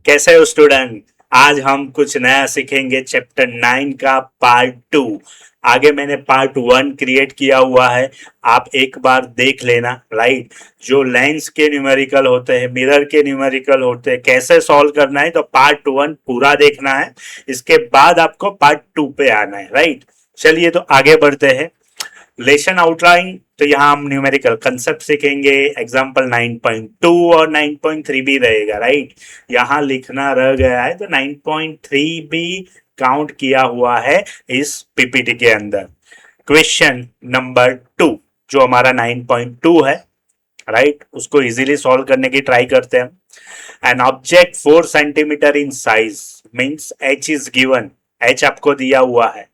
कैसे हो स्टूडेंट। आज हम कुछ नया सीखेंगे चैप्टर 9 का पार्ट 2। आगे मैंने पार्ट 1 क्रिएट किया हुआ है, आप एक बार देख लेना। राइट, जो लेंस के न्यूमेरिकल होते हैं, मिरर के न्यूमेरिकल होते हैं, कैसे सॉल्व करना है, तो पार्ट 1 पूरा देखना है। इसके बाद आपको पार्ट 2 पे आना है। राइट, चलिए तो आगे बढ़ते हैं। लेसन आउटलाइन, तो यहाँ हम न्यूमेरिकल कंसेप्ट सीखेंगे। एग्जाम्पल 9.2 और 9.3 भी रहेगा। राइट, यहाँ लिखना रह गया है तो 9.3 भी काउंट किया हुआ है इस पीपीटी के अंदर। क्वेश्चन नंबर 2 जो हमारा 9.2 है, राइट, उसको इजीली सॉल्व करने की ट्राई करते हैं। An object 4 centimetre in size means H is given, H आपको दिया हुआ है,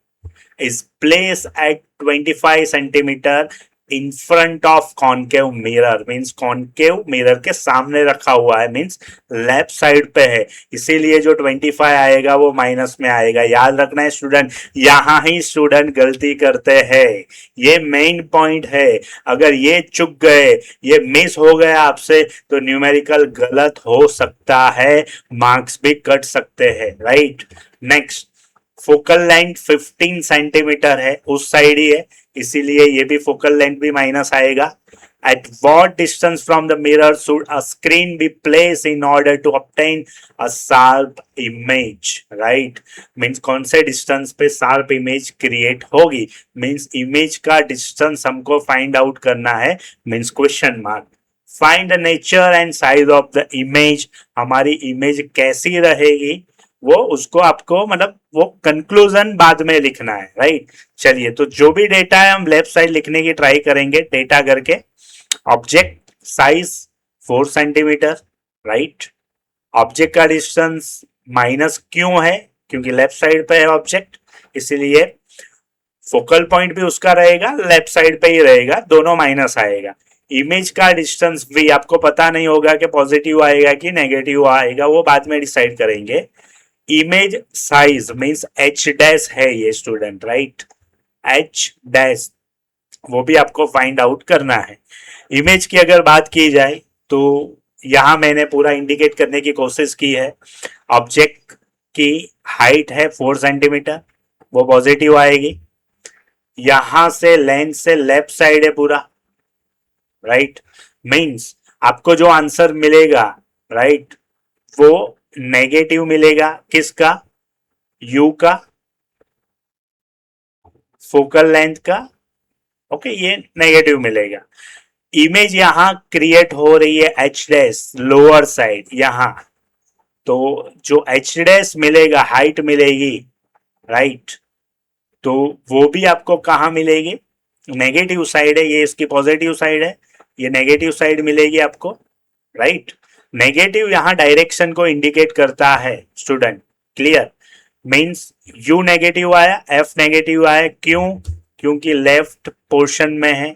is placed at 25 centimetre in front of concave mirror, means concave mirror के सामने रखा हुआ है, मीन्स लेफ्ट साइड पे है, इसीलिए जो 25 आएगा वो माइनस में आएगा। याद रखना है स्टूडेंट, यहां ही स्टूडेंट गलती करते हैं। ये मेन पॉइंट है, अगर ये चुक गए, ये मिस हो गया आपसे, तो न्यूमेरिकल गलत हो सकता है, मार्क्स भी कट सकते हैं। Right, next, focal length 15 centimetre है, उस साइड ही है, इसीलिए ये भी फोकल लेंथ भी माइनस आएगा। At what distance from the mirror should a screen be place in order to obtain a sharp image. Right, means कौन से डिस्टेंस पे शार्प इमेज क्रिएट होगी, मीन्स इमेज का डिस्टेंस हमको फाइंड आउट करना है, means question mark. Find the nature and size of the image, हमारी image कैसी रहेगी वो उसको आपको मतलब वो कंक्लूजन बाद में लिखना है। राइट, चलिए तो जो भी डेटा है हम लेफ्ट साइड लिखने की ट्राई करेंगे डेटा करके। Object size 4 centimetre, right, object का डिस्टेंस माइनस क्यों है, क्योंकि लेफ्ट साइड पे है ऑब्जेक्ट, इसीलिए फोकल पॉइंट भी उसका रहेगा, लेफ्ट साइड पे ही रहेगा, दोनों माइनस आएगा। इमेज का डिस्टेंस भी आपको पता नहीं होगा कि पॉजिटिव आएगा कि नेगेटिव आएगा, वो बाद में डिसाइड करेंगे। Image size means H dash है ये स्टूडेंट, राइट, एच डैश वो भी आपको फाइंड आउट करना है। इमेज की अगर बात की जाए तो यहां मैंने पूरा इंडिकेट करने की कोशिश की है। ऑब्जेक्ट की हाइट है 4 सेंटीमीटर, वो पॉजिटिव आएगी। यहां से लेंस से लेफ्ट साइड है पूरा, राइट, मीन्स आपको जो आंसर मिलेगा, राइट, वो नेगेटिव मिलेगा। किसका, यू का, फोकल लेंथ का। ओके, ये नेगेटिव मिलेगा। इमेज यहां क्रिएट हो रही है एच डैश लोअर साइड यहां, तो जो एच डैश मिलेगा हाइट मिलेगी, राइट, तो वो भी आपको कहां मिलेगी, नेगेटिव साइड है, ये इसकी पॉजिटिव साइड है, ये नेगेटिव साइड मिलेगी आपको। राइट, नेगेटिव यहां डायरेक्शन को इंडिकेट करता है student, clear, means you negative आया, एफ नेगेटिव आया, क्यों, क्योंकि लेफ्ट पोर्शन में है।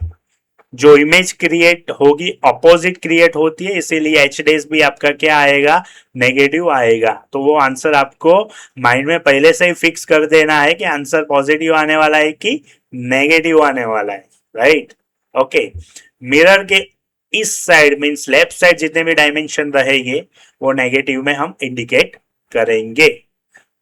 जो इमेज क्रिएट होगी अपोजिट क्रिएट होती है, इसीलिए एच डेज भी आपका क्या आएगा, नेगेटिव आएगा। तो वो आंसर आपको माइंड में पहले से ही फिक्स कर देना है कि आंसर पॉजिटिव आने वाला है कि नेगेटिव आने वाला है। राइट, ओके, मिरर के इस साइड मीन्स लेफ्ट साइड जितने भी डायमेंशन रहेंगे वो नेगेटिव में हम इंडिकेट करेंगे।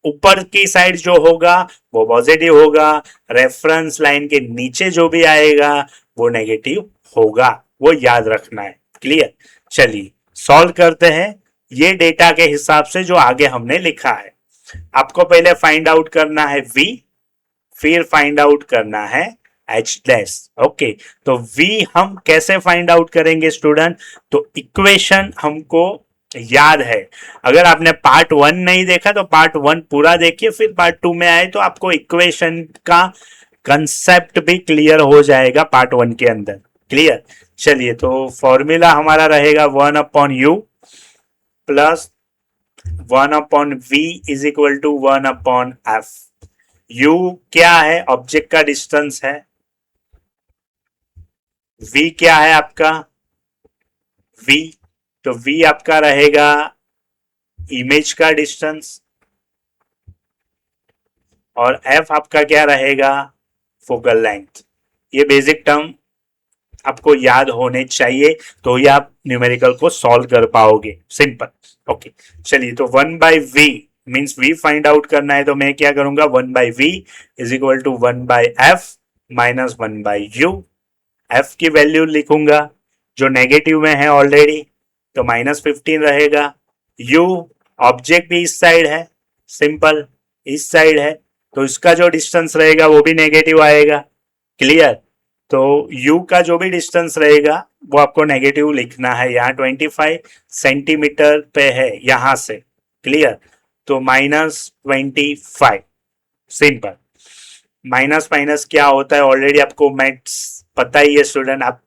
ऊपर की साइड जो होगा वो पॉजिटिव होगा, रेफरेंस लाइन के नीचे जो भी आएगा वो नेगेटिव होगा, वो याद रखना है। क्लियर, चलिए सॉल्व करते हैं ये डेटा के हिसाब से जो आगे हमने लिखा है। आपको पहले फाइंड आउट करना है v, फिर फाइंड आउट करना है एच डैश। ओके, तो v हम कैसे फाइंड आउट करेंगे स्टूडेंट, तो इक्वेशन हमको याद है। अगर आपने पार्ट 1 नहीं देखा तो पार्ट 1 पूरा देखिए, फिर पार्ट 2 में आए तो आपको इक्वेशन का कंसेप्ट भी क्लियर हो जाएगा पार्ट 1 के अंदर। क्लियर, चलिए तो फॉर्मूला हमारा रहेगा 1/u plus 1/v is equal to 1/f। u क्या है, ऑब्जेक्ट का डिस्टेंस है, v क्या है आपका, v, तो v आपका रहेगा इमेज का डिस्टेंस, और f आपका क्या रहेगा, फोकल लेंथ। ये बेसिक टर्म आपको याद होने चाहिए, तो ही आप न्यूमेरिकल को सॉल्व कर पाओगे। सिंपल। ओके, चलिए तो 1/v means v find out करना है, तो मैं क्या करूंगा 1/v is equal to 1/f minus 1/u। f की वैल्यू लिखूंगा जो नेगेटिव में है ऑलरेडी, तो -15 रहेगा। u ऑब्जेक्ट भी इस साइड है, सिंपल इस साइड है, तो इसका जो डिस्टेंस रहेगा वो भी नेगेटिव आएगा। क्लियर? तो u का जो भी डिस्टेंस रहेगा वो आपको नेगेटिव लिखना है। यहाँ 25 सेंटीमीटर पे है यहां से। क्लियर? तो -25। सिंपल। माइनस माइनस क्या होता है ऑलरेडी आपको मैथ्स पता ही है स्टूडेंट, आप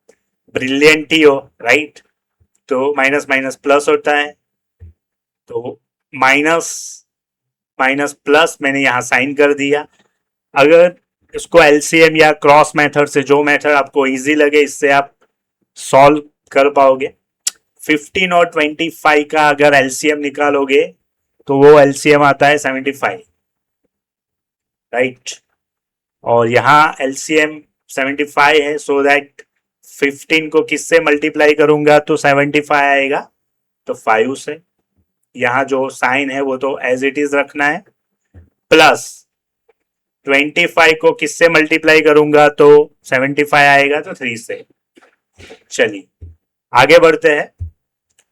ब्रिलियंट ही हो, राइट? तो माइनस माइनस प्लस होता है, तो माइनस माइनस प्लस मैंने यहाँ साइन कर दिया। अगर इसको एलसीएम या क्रॉस मेथड से, जो मेथड आपको इजी लगे, इससे आप सॉल्व कर पाओगे। 15 और 25 का अगर एलसीएम निकालोगे तो वो एलसीएम आता है 75, राइट? और यहाँ एलसीएम 75 है, सो दैट 15 को किससे मल्टीप्लाई करूंगा तो 75 आएगा, तो 5 से। यहाँ जो साइन है वो तो एज इट इज रखना है, प्लस 25 को किससे मल्टीप्लाई करूंगा तो 75 आएगा, तो 3 से। चलिए आगे बढ़ते हैं।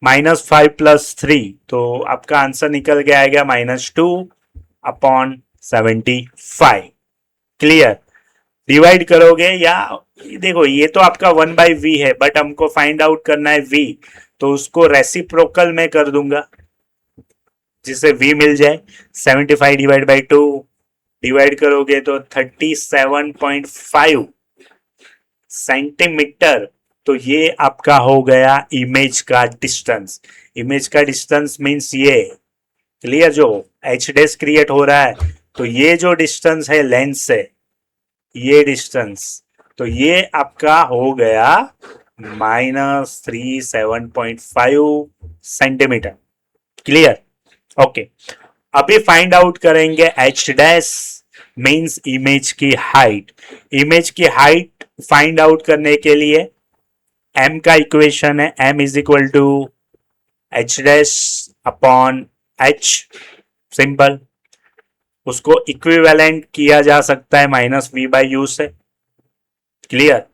-5 + 3, तो आपका आंसर निकल के आएगा -2/75। क्लियर? डिवाइड करोगे या देखो ये तो आपका 1/v है, बट हमको फाइंड आउट करना है v, तो उसको रेसिप्रोकल में कर दूंगा जिससे v मिल जाए। 75 डिवाइड बाई 2 डिवाइड करोगे तो 37.5 सेंटीमीटर। तो ये आपका हो गया इमेज का डिस्टेंस। इमेज का डिस्टेंस मीन्स ये। क्लियर? जो एच डैश क्रिएट हो रहा है, तो ये जो डिस्टेंस है लेंस से, ये डिस्टेंस, तो ये आपका हो गया -37.5 सेंटीमीटर। क्लियर? ओके, अभी फाइंड आउट करेंगे एच डैश मीन्स इमेज की हाइट। इमेज की हाइट फाइंड आउट करने के लिए m का इक्वेशन है m is equal to H dash upon h। Simple. उसको इक्विवेलेंट किया जा सकता है -v/u से। क्लियर?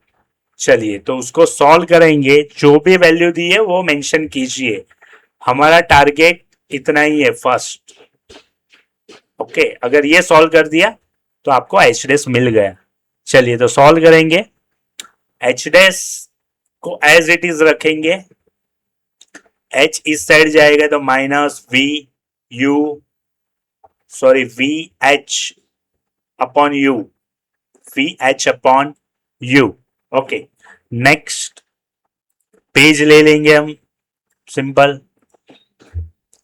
चलिए तो उसको सॉल्व करेंगे, जो भी वैल्यू दी है वो मेंशन कीजिए। हमारा टारगेट इतना ही है फर्स्ट। ओके, अगर ये सॉल्व कर दिया तो आपको एच डैश मिल गया। चलिए तो सॉल्व करेंगे। एच डैश को एज इट इज रखेंगे, h इस साइड जाएगा तो -v upon u। Okay, next page ले लेंगे हम, सिंपल,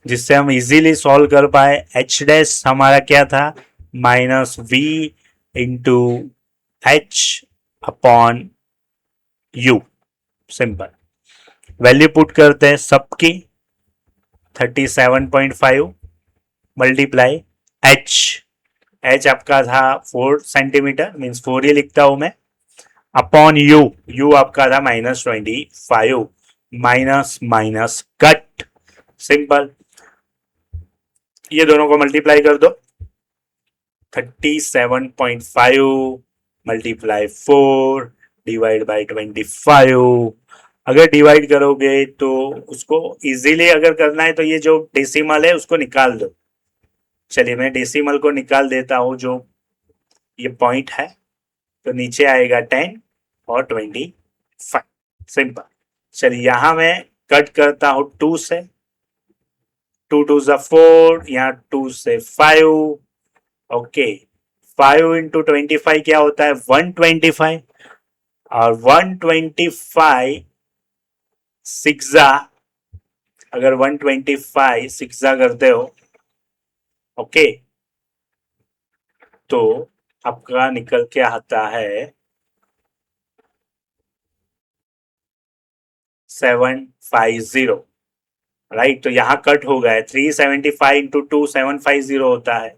जिससे हम इजीली सॉल्व कर पाए। एच डैश हमारा क्या था, -v into h upon u। Simple. Value put करते हैं सबकी, 37.5 मल्टीप्लाई h आपका था 4 सेंटीमीटर, मीन्स 4 ही लिखता हूं मैं, अपॉन u आपका था -25, माइनस माइनस कट। सिंपल। ये दोनों को मल्टीप्लाई कर दो, 37.5 मल्टीप्लाई 4 डिवाइड बाई 25। अगर डिवाइड करोगे तो उसको इजीली अगर करना है तो ये जो डेसिमल है उसको निकाल दो। चलिए मैं डेसिमल को निकाल देता हूं, जो ये पॉइंट है, तो नीचे आएगा 10 और 25। सिंपल। चलिए यहां मैं कट करता हूं 2 से, 2 2 4, यहाँ 2 से 5। ओके, 5 इंटू 25 क्या होता है 125, और 125 सिक्सा, अगर 125 सिक्सा करते हो, ओके, तो आपका निकल के आता है 750, राइट? तो यहाँ कट हो गया है, 375 इंटू 2 750 होता है,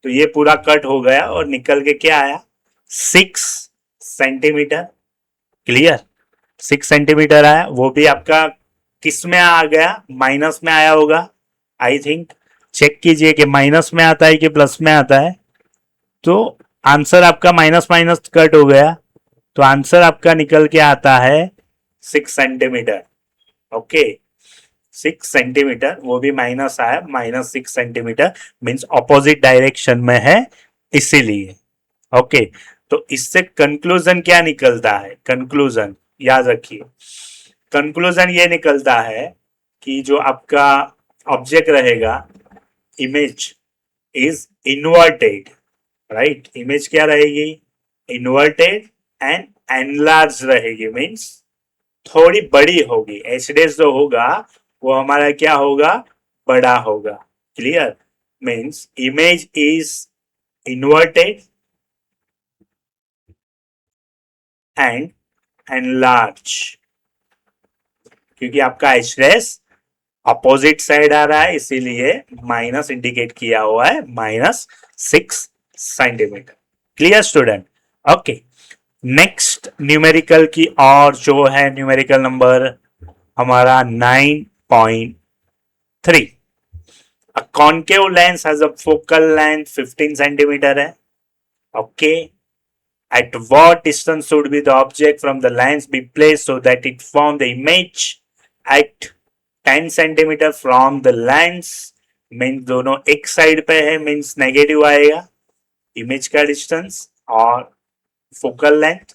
तो ये पूरा कट हो गया और निकल के क्या आया 6 सेंटीमीटर। क्लियर? 6 सेंटीमीटर आया, वो भी आपका किस में आ गया, माइनस में आया होगा आई थिंक। चेक कीजिए कि माइनस में आता है कि प्लस में आता है। तो आंसर आपका माइनस माइनस कट हो गया, तो आंसर आपका निकल के आता है 6 सेंटीमीटर। ओके, 6 सेंटीमीटर, वो भी माइनस आया, -6 सेंटीमीटर, मीन्स ऑपोजिट डायरेक्शन में है इसीलिए। ओके, तो इससे कंक्लूजन क्या निकलता है, कंक्लूजन याद रखिए, कंक्लूजन ये निकलता है कि जो आपका ऑब्जेक्ट रहेगा, image is inverted, right. Image क्या रहेगी, इन्वर्टेड एंड एनलार्ज रहेगी, मीन्स थोड़ी बड़ी होगी। एच डेस जो होगा वो हमारा क्या होगा, बड़ा होगा। Clear, means image is inverted and enlarge, क्योंकि आपका एच डेस अपोजिट साइड आ रहा है इसीलिए माइनस इंडिकेट किया हुआ है, -6 centimetre. Clear student, okay. Next numerical की और जो है न्यूमेरिकल नंबर हमारा 9.3। A concave lens has a focal length 15 centimetre है। Okay, at what distance should be the object from the lens be placed so that it form the image at 10 centimetre from the lens, means दोनों एक side पे है, means negative आएगा image का distance और focal length.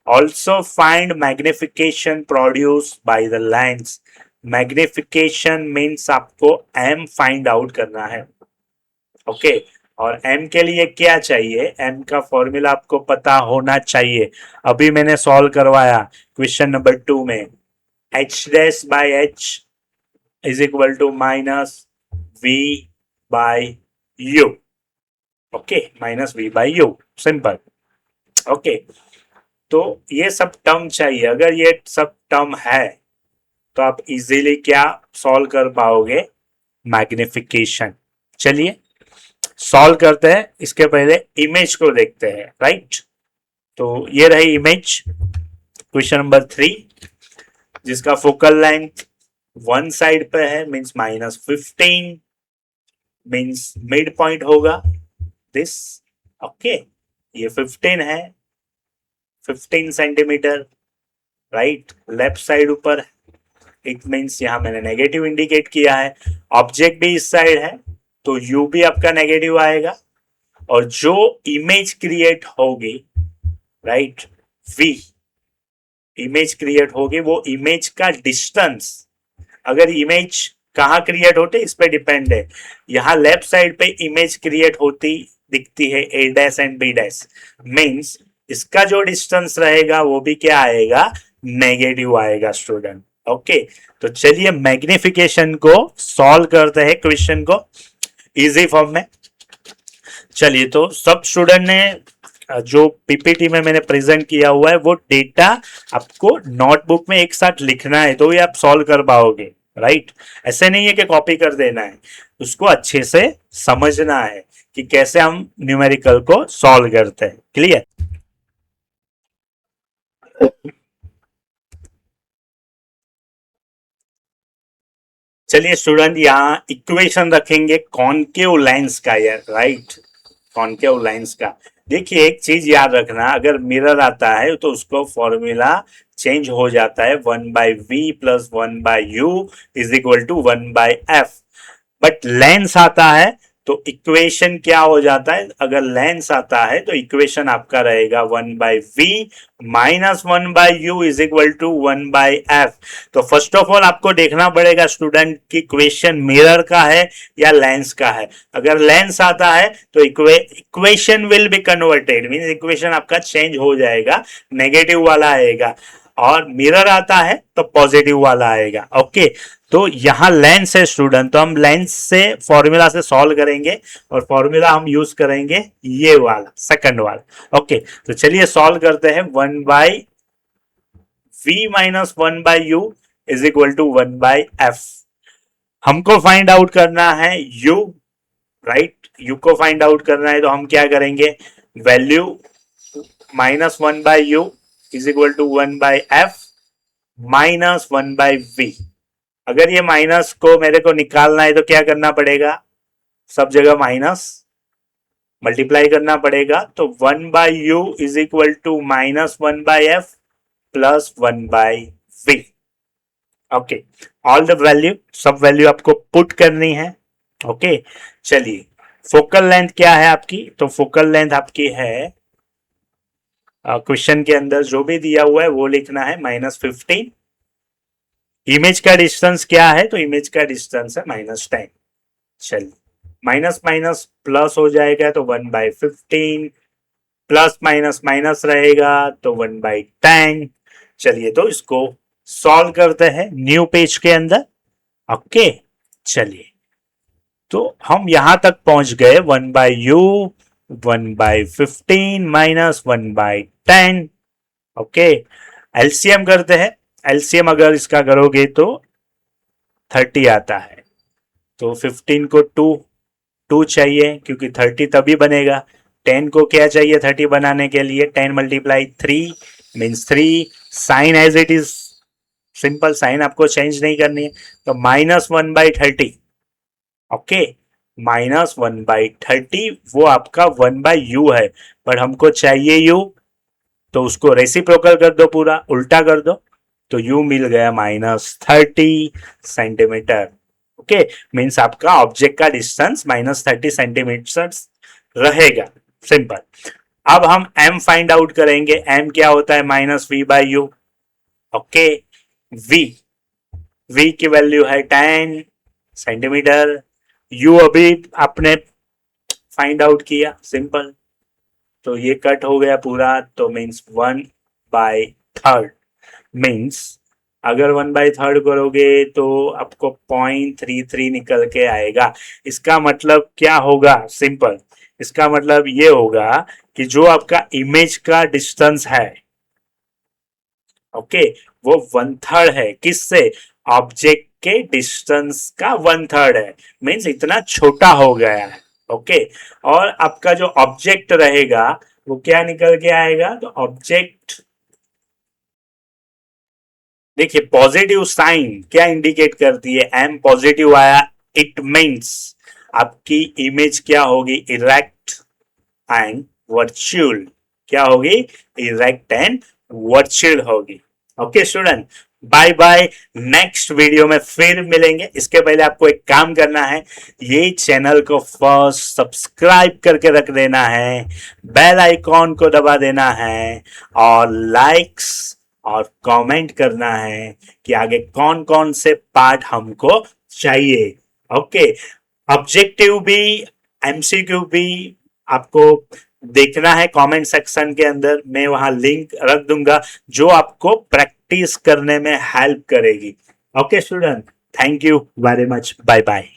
Also find magnification produce by the lens. Magnification means आपको m find out करना है। ओके, और m के लिए क्या चाहिए, m का फॉर्मूला आपको पता होना चाहिए। अभी मैंने सॉल्व करवाया क्वेश्चन नंबर 2 में, h dash by h is equal to minus v by u। Okay, minus v by u, simple. Okay, तो ये सब टर्म चाहिए। अगर ये सब टर्म है तो आप इजीली क्या सॉल्व कर पाओगे, मैग्निफिकेशन। चलिए सॉल्व करते हैं, इसके पहले इमेज को देखते हैं, राइट। तो ये रही इमेज क्वेश्चन नंबर 3, जिसका फोकल लेंथ वन साइड पे है, मीन्स -15, मीन्स मिड पॉइंट होगा दिस। ओके, ये 15 है, 15 सेंटीमीटर, राइट। लेफ्ट साइड ऊपर, इट मीन्स यहां मैंने नेगेटिव इंडिकेट किया है। ऑब्जेक्ट भी इस साइड है तो यू भी आपका नेगेटिव आएगा, और जो इमेज क्रिएट होगी, राइट, वी इमेज क्रिएट होगी, वो इमेज का डिस्टेंस, अगर इमेज कहाँ क्रिएट होते इस पे डिपेंड है। यहाँ लेफ्ट साइड पे इमेज क्रिएट होती दिखती है a dash and b dash, means इसका जो डिस्टेंस रहेगा वो भी क्या आएगा, नेगेटिव आएगा स्टूडेंट। ओके, तो चलिए मैग्निफिकेशन को सॉल्व करते हैं क्वेश्चन को इजी फॉर्म में। चलिए, तो सब स्टूडेंट ने जो पीपीटी में मैंने प्रेजेंट किया हुआ है वो डेटा आपको नोटबुक में एक साथ लिखना है, तो ये आप सॉल्व कर पाओगे, राइट। ऐसे नहीं है कि कॉपी कर देना है, उसको अच्छे से समझना है कि कैसे हम न्यूमेरिकल को सॉल्व करते हैं। क्लियर, चलिए स्टूडेंट, यहाँ इक्वेशन रखेंगे कॉनकेव लेंस का, यार राइट, कॉनकेव लेंस का। देखिए एक चीज याद रखना, अगर मिरर आता है तो उसको फॉर्मूला चेंज हो जाता है, 1/v plus 1/u is equal to 1/f। But lens आता है तो इक्वेशन क्या हो जाता है, अगर लेंस आता है तो इक्वेशन आपका रहेगा 1/v minus 1/u is equal to 1/f। तो फर्स्ट ऑफ ऑल आपको देखना पड़ेगा स्टूडेंट की क्वेश्चन मिरर का है या लेंस का है। अगर लेंस आता है तो equation will be converted, mean equation आपका चेंज हो जाएगा, नेगेटिव वाला आएगा, और मिरर आता है तो पॉजिटिव वाला आएगा। ओके, तो यहां लेंस है स्टूडेंट, तो हम लेंस से फॉर्मूला से सॉल्व करेंगे, और फॉर्मूला हम यूज करेंगे ये वाला, सेकंड वाला। ओके, तो चलिए सॉल्व करते हैं। 1/v minus 1/u is equal to 1/f। हमको फाइंड आउट करना है u, राइट, u को फाइंड आउट करना है, तो हम क्या करेंगे, value -1/u is equal to 1/f, minus 1/v। अगर ये माइनस को मेरे को निकालना है तो क्या करना पड़ेगा, सब जगह माइनस मल्टीप्लाई करना पड़ेगा। तो 1/u is equal to -1/f plus 1/v। Okay, all the value, सब वैल्यू आपको पुट करनी है। ओके, चलिए फोकल लेंथ क्या है आपकी, तो फोकल लेंथ आपकी है क्वेश्चन के अंदर जो भी दिया हुआ है वो लिखना है -15। इमेज का डिस्टेंस क्या है, तो इमेज का डिस्टेंस है -10। चलिए माइनस माइनस प्लस हो जाएगा तो 1/15, प्लस माइनस माइनस रहेगा तो 1/10। चलिए तो इसको सॉल्व करते हैं न्यू पेज के अंदर। ओके, चलिए तो हम यहां तक पहुंच गए 1/u 1/15 -1/10। ओके, एलसीएम करते हैं। एलसीएम अगर इसका करोगे तो 30 आता है, तो 15 को 2 चाहिए क्योंकि 30 तभी बनेगा। 10 को क्या चाहिए 30 बनाने के लिए, 10 multiply 3 means 3। Sign as it is, simple sign आपको चेंज नहीं करनी है, तो -1/30। ओके, -1/30 वो आपका 1/u है, पर हमको चाहिए u, तो उसको रेसिप्रोकल कर दो, पूरा उल्टा कर दो, तो u मिल गया -30 सेंटीमीटर। ओके, मीन्स आपका ऑब्जेक्ट का डिस्टेंस -30 सेंटीमीटर रहेगा। सिंपल। अब हम m फाइंड आउट करेंगे। m क्या होता है, -v/u। ओके, v की वैल्यू है 10 सेंटीमीटर। u अभी आपने फाइंड आउट किया, सिंपल, तो ये कट हो गया पूरा, तो मीन्स 1/3 मीन्स अगर 1/3 करोगे तो आपको 0.33 निकल के आएगा। इसका मतलब क्या होगा, सिंपल, इसका मतलब ये होगा कि जो आपका इमेज का डिस्टेंस है, ओके, वो 1/3 है, किससे, ऑब्जेक्ट के डिस्टेंस का 1/3 है, मीन्स इतना छोटा हो गया है। ओके, और आपका जो ऑब्जेक्ट रहेगा वो क्या निकल के आएगा, तो ऑब्जेक्ट, देखिए पॉजिटिव साइन क्या इंडिकेट करती है, एम पॉजिटिव आया, इट मीन्स आपकी इमेज क्या होगी, इरेक्ट एंड वर्चुअल। क्या होगी, इरेक्ट एंड वर्चुअल होगी। Okay student, bye bye, next video में फिर मिलेंगे। इसके पहले आपको एक काम करना है, ये चैनल को फर्स्ट सब्सक्राइब करके रख देना है, बेल आइकॉन को दबा देना है, और लाइक्स और कमेंट करना है कि आगे कौन कौन से पार्ट हमको चाहिए। ओके, ऑब्जेक्टिव भी, एमसीक्यू भी आपको देखना है कमेंट सेक्शन के अंदर, मैं वहां लिंक रख दूंगा जो आपको प्रैक्टिस करने में हेल्प करेगी। Okay student, thank you very much, bye bye.